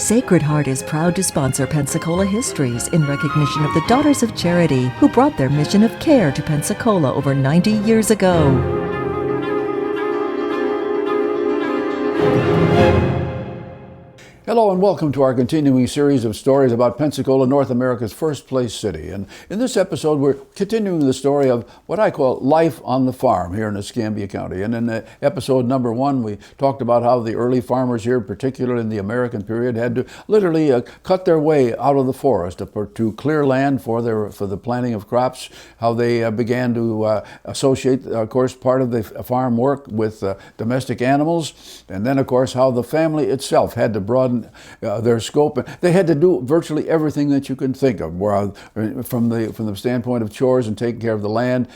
Sacred Heart is proud to sponsor Pensacola Histories in recognition of the Daughters of Charity who brought their mission of care to Pensacola over 90 years ago. Hello and welcome to our continuing series of stories about Pensacola, North America's first place city. And in this episode, we're continuing the story of what I call life on the farm here in Escambia County. And in episode number 1, we talked about how the early farmers here, particularly in the American period, had to literally cut their way out of the forest to clear land for the planting of crops, how they began to associate, of course, part of the farm work with domestic animals, and then, of course, how the family itself had to broaden their scope. They had to do virtually everything that you can think of, from the standpoint of chores and taking care of the land,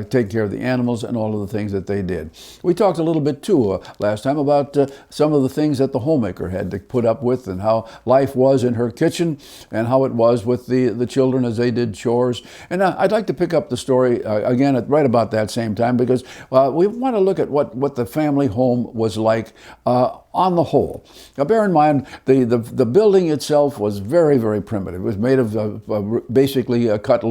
taking care of the animals, and all of the things that they did. We talked a little bit too last time about some of the things that the homemaker had to put up with, and how life was in her kitchen, and how it was with the children as they did chores. And I'd like to pick up the story again at right about that same time, because we want to look at what the family home was like on the whole. Now, bear in mind, the building itself was very, very primitive. It was made of basically cut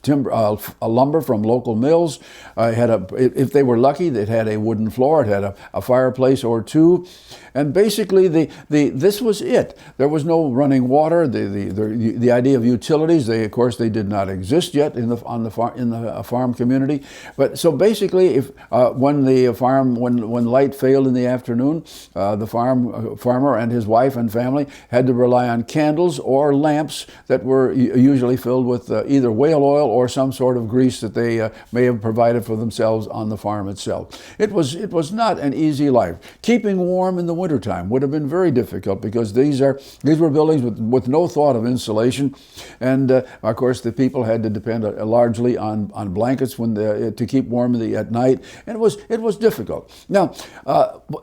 timber, lumber from local mills. If they were lucky, it had a wooden floor. It had a fireplace or two, and basically this was it. There was no running water. The idea of utilities, of course, they did not exist yet in the farm community. But so basically, when light failed in the afternoon, the farmer and his wife and family had to rely on candles or lamps that were usually filled with either whale oil or some sort of grease that they may have provided for themselves on the farm itself. It was not an easy life. Keeping warm in the wintertime would have been very difficult, because these were buildings with no thought of insulation, and of course the people had to depend largely on blankets to keep warm at night, and it was difficult. Now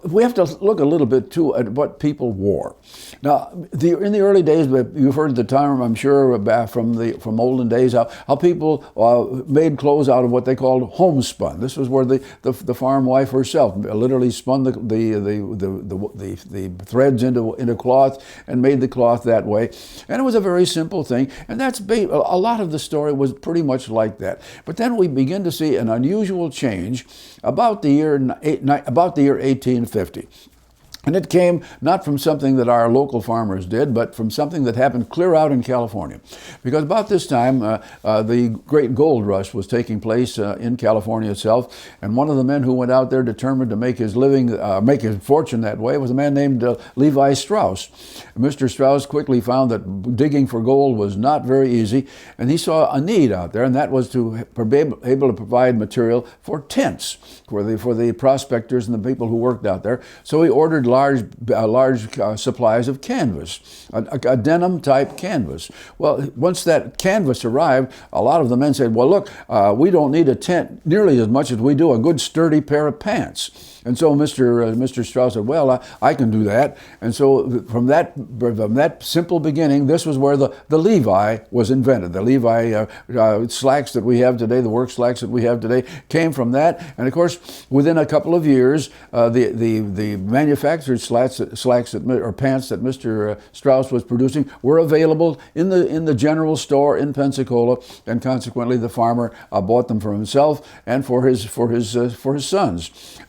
we have to look a little bit too at what people wore. Now, in the early days, you've heard the term, I'm sure, from olden days, how people made clothes out of what they called homespun. This was where the farm wife herself literally spun the threads into cloth and made the cloth that way. And it was a very simple thing. And a lot of the story was pretty much like that. But then we begin to see an unusual change about the year 1850. And it came not from something that our local farmers did, but from something that happened clear out in California. Because about this time, the great gold rush was taking place in California itself. And one of the men who went out there determined to make his living, make his fortune that way, was a man named Levi Strauss. Mr. Strauss quickly found that digging for gold was not very easy, and he saw a need out there, and that was to be able to provide material for tents for the prospectors and the people who worked out there. So he ordered large supplies of canvas, a denim type canvas. Well, once that canvas arrived, a lot of the men said, well, look, we don't need a tent nearly as much as we do a good sturdy pair of pants. And so Mr. Strauss said, well, I can do that. And so from that simple beginning, this was where the Levi was invented. The Levi slacks that we have today, the work slacks that we have today, came from that. And of course, within a couple of years, the manufactured slacks or pants that Mr. Strauss was producing were available in the general store in Pensacola, and consequently, the farmer bought them for himself and for his sons.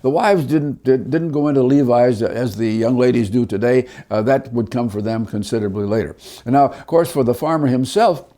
The wives didn't go into Levi's as the young ladies do today. That would come for them considerably later. And now, of course, for the farmer himself,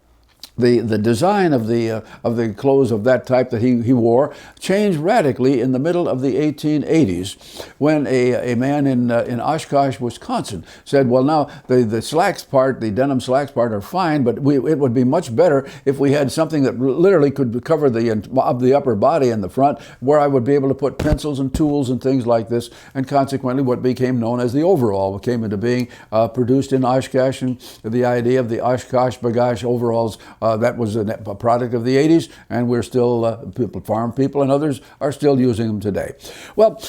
the design of the clothes of that type that he wore changed radically in the middle of the 1880s, when a man in Oshkosh, Wisconsin, said, well, now the slacks part, the denim slacks part are fine, but it would be much better if we had something that literally could cover the upper body and the front, where I would be able to put pencils and tools and things like this. And consequently, what became known as the overall came into being, produced in Oshkosh, and the idea of the Oshkosh Bagash overalls That was a product of the 80s, and we're still, farm people and others are still using them today. Well,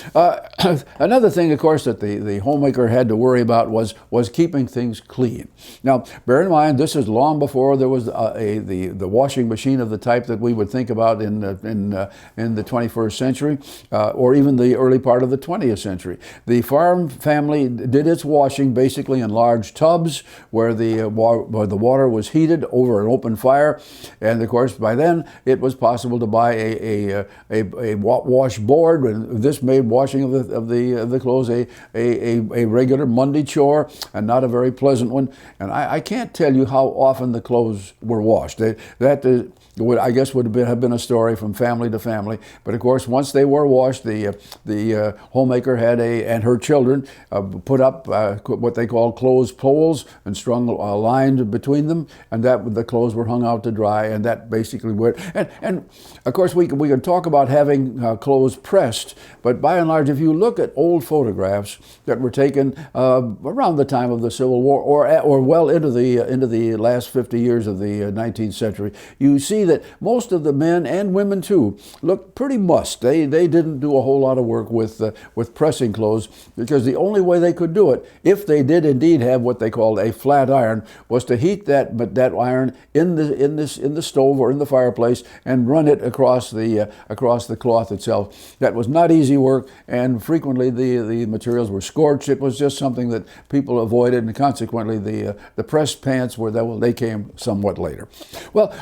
another thing, of course, that the homemaker had to worry about was keeping things clean. Now, bear in mind, this is long before there was the washing machine of the type that we would think about in the 21st century, or even the early part of the 20th century. The farm family did its washing basically in large tubs where the water was heated over an open fire, and of course by then it was possible to buy a wash board, and this made washing of the clothes a regular Monday chore and not a very pleasant one. And I can't tell you how often the clothes were washed. I guess would have been a story from family to family. But of course, once they were washed, the homemaker had and her children put up what they called clothes poles and strung a line between them, and that the clothes were hung out to dry, and that basically would. And of course, we could talk about having clothes pressed, but by and large, if you look at old photographs that were taken around the time of the Civil War or well into the last 50 years of the 19th century, you see that most of the men and women too looked pretty mussed. They didn't do a whole lot of work with pressing clothes, because the only way they could do it, if they did indeed have what they called a flat iron, was to heat that iron in the stove or in the fireplace and run it across the cloth itself. That was not easy work, and frequently the materials were scorched. It was just something that people avoided, and consequently the pressed pants they came somewhat later. Well,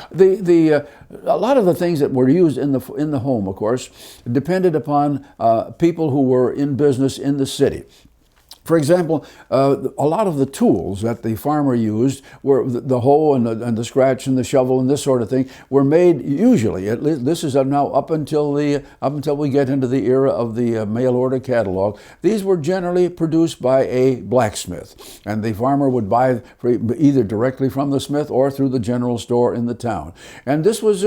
a lot of the things that were used in the home, of course, depended upon people who were in business in the city. For example, a lot of the tools that the farmer used were the hoe and the scratch and the shovel and this sort of thing were made usually. This is now up until we get into the era of the mail order catalog. These were generally produced by a blacksmith, and the farmer would buy either directly from the smith or through the general store in the town. And this was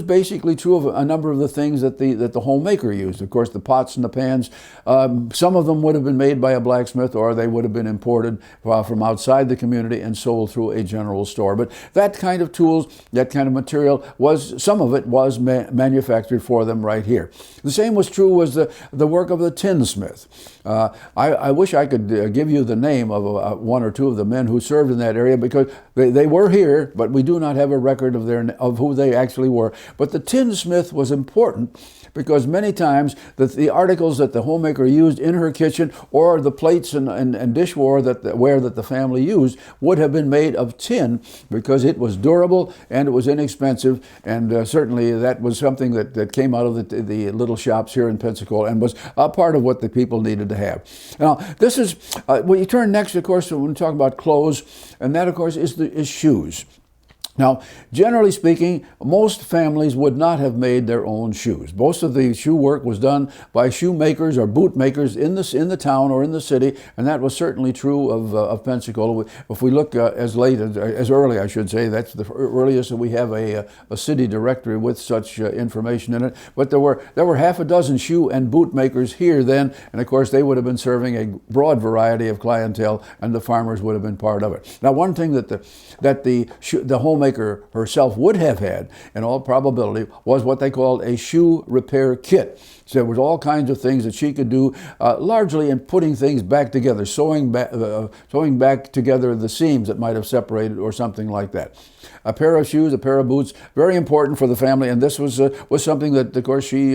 basically true of a number of the things that the homemaker used. Of course, the pots and the pans. Some of them would have been made by a blacksmith, or they would have been imported from outside the community and sold through a general store. But that kind of tools, that kind of material, some of it was manufactured for them right here. The same was true was the work of the tinsmith. I wish I could give you the name of one or two of the men who served in that area, because they were here, but we do not have a record of who they actually were. But the tinsmith was important, because many times the articles that the homemaker used in her kitchen, or the plates and dishware that the family used, would have been made of tin, because it was durable and it was inexpensive, and certainly that was something that came out of the little shops here in Pensacola and was a part of what the people needed to have. Now, this is, when you turn next, of course, when we talk about clothes, and that, of course, is shoes. Now, generally speaking, most families would not have made their own shoes. Most of the shoe work was done by shoemakers or bootmakers in the town or in the city, and that was certainly true of Pensacola. If we look as early, I should say, that's the earliest that we have a city directory with such information in it. But there were half a dozen shoe and bootmakers here then, and of course they would have been serving a broad variety of clientele, and the farmers would have been part of it. Now, one thing that the homemaker herself would have had, in all probability, was what they called a shoe repair kit. So there was all kinds of things that she could do, largely in putting things back together, sewing back together the seams that might have separated or something like that. A pair of shoes, a pair of boots, very important for the family, and this was something that, of course, she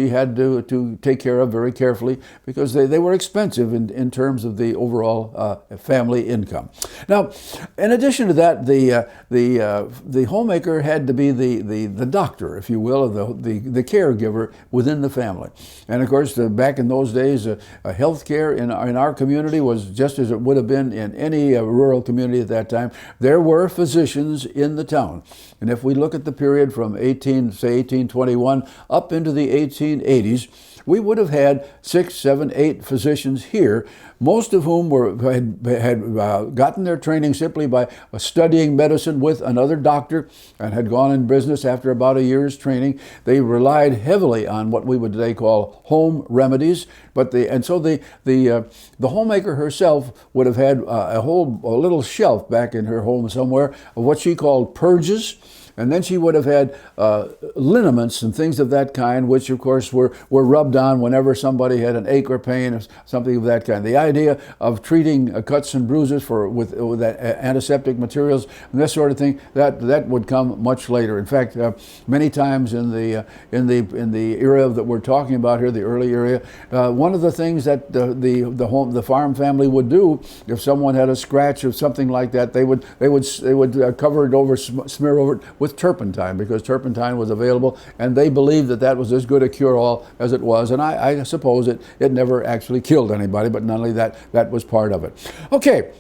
had to take care of very carefully, because they were expensive in terms of the overall family income. Now, in addition to that, the homemaker had to be the doctor, if you will, the caregiver within the family. And of course, back in those days, health care in our community was just as it would have been in any rural community at that time. There were physicians in the town. And if we look at the period from 1821 up into the 1880s, we would have had 6, 7, 8 physicians here, most of whom had gotten their training simply by studying medicine with another doctor and had gone in business after about a year's training. They relied heavily on what we would today call home remedies, so the homemaker herself would have had a little shelf back in her home somewhere of what she called purges. And then she would have had liniments and things of that kind, which of course were rubbed on whenever somebody had an ache or pain or something of that kind. The idea of treating cuts and bruises with antiseptic materials and this sort of thing, that would come much later. In fact, many times in the era that we're talking about here, the early area, one of the things that the farm family would do if someone had a scratch or something like that, they would cover it over, smear over it with turpentine, because turpentine was available, and they believed that was as good a cure-all as it was. And I suppose it never actually killed anybody, but not only that was part of it. Okay.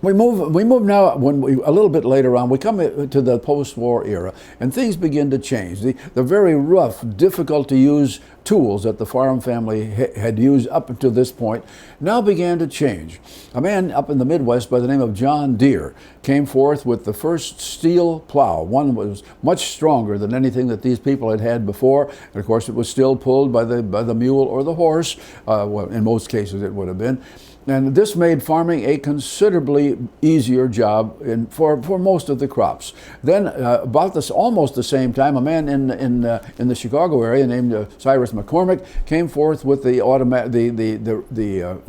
We move now, a little bit later on, we come to the post-war era, and things begin to change. The very rough, difficult to use tools that the farm family had used up to this point now began to change. A man up in the Midwest by the name of John Deere came forth with the first steel plow. One was much stronger than anything that these people had had before. And of course, it was still pulled by the mule or the horse. In most cases, it would have been. And this made farming a considerably easier job for most of the crops. Then, almost the same time, a man in the Chicago area named Cyrus McCormick came forth with the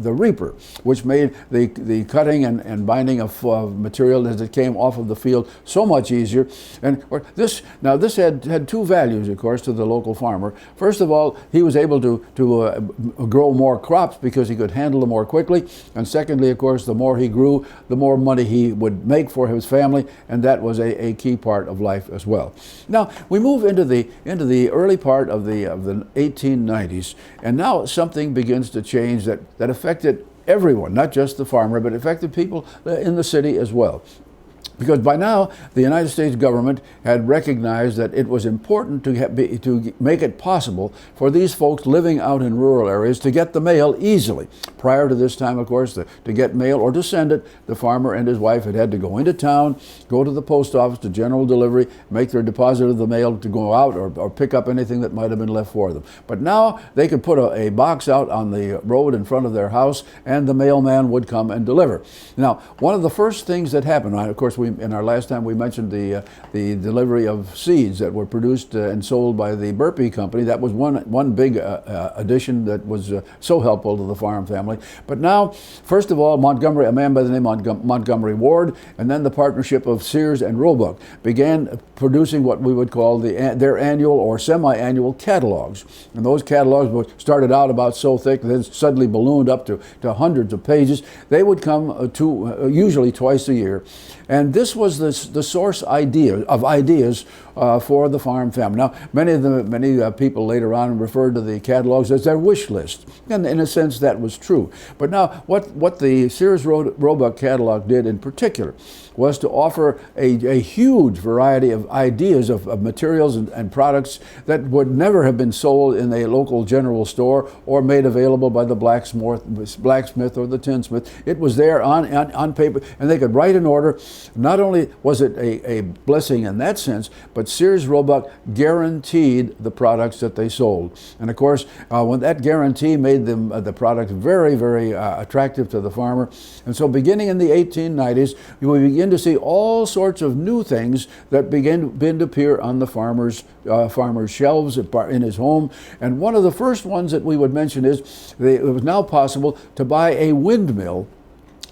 reaper, which made the cutting and binding of material as it came off of the field so much easier. And this had two values, of course, to the local farmer. First of all, he was able to grow more crops because he could handle them more quickly. And secondly, of course, the more he grew, the more money he would make for his family, and that was a key part of life as well. Now, we move into the early part of the 1890s, and now something begins to change that affected everyone, not just the farmer, but affected people in the city as well. Because by now, the United States government had recognized that it was important to make it possible for these folks living out in rural areas to get the mail easily. Prior to this time, of course, to get mail or to send it, the farmer and his wife had to go into town, go to the post office, to general delivery, make their deposit of the mail to go out or pick up anything that might have been left for them. But now they could put a box out on the road in front of their house, and the mailman would come and deliver. Now, one of the first things that happened, of course, in our last time we mentioned the delivery of seeds that were produced and sold by the Burpee Company. That was one big addition that was so helpful to the farm family. But now, first of all, a man by the name of Montgomery Ward, and then the partnership of Sears and Roebuck began producing what we would call their annual or semi-annual catalogs. And those catalogs started out about so thick, then suddenly ballooned up to hundreds of pages. They would come usually twice a year. And this was the source of ideas for the farm family. Now, many people later on referred to the catalogs as their wish list, and in a sense that was true. But now, what the Sears Roebuck catalog did in particular was to offer a huge variety of ideas of materials and products that would never have been sold in a local general store or made available by the blacksmith or the tinsmith. It was there on paper, and they could write an order. Not only was it a blessing in that sense, but Sears Roebuck guaranteed the products that they sold. And of course, when that guarantee made the product very, very attractive to the farmer. And so beginning in the 1890s, we begin to see all sorts of new things that begin to appear on the farmer's shelves in his home. And one of the first ones that we would mention is it was now possible to buy a windmill.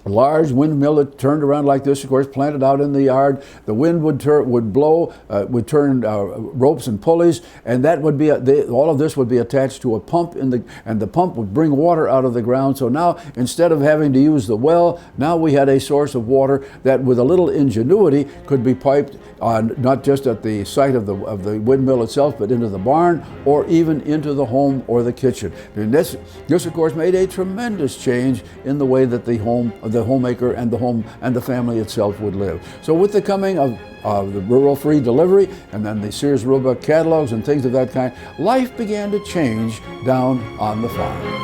A large windmill that turned around like this, of course, planted out in the yard. The wind would blow, would turn ropes and pulleys, and that would be all of this would be attached to a pump and the pump would bring water out of the ground. So now, instead of having to use the well, now we had a source of water that, with a little ingenuity, could be piped not just at the site of the windmill itself, but into the barn or even into the home or the kitchen. And this of course, made a tremendous change in the way that the the homemaker and the home and the family itself would live. So with the coming of the rural free delivery and then the Sears Roebuck catalogs and things of that kind, life began to change down on the farm.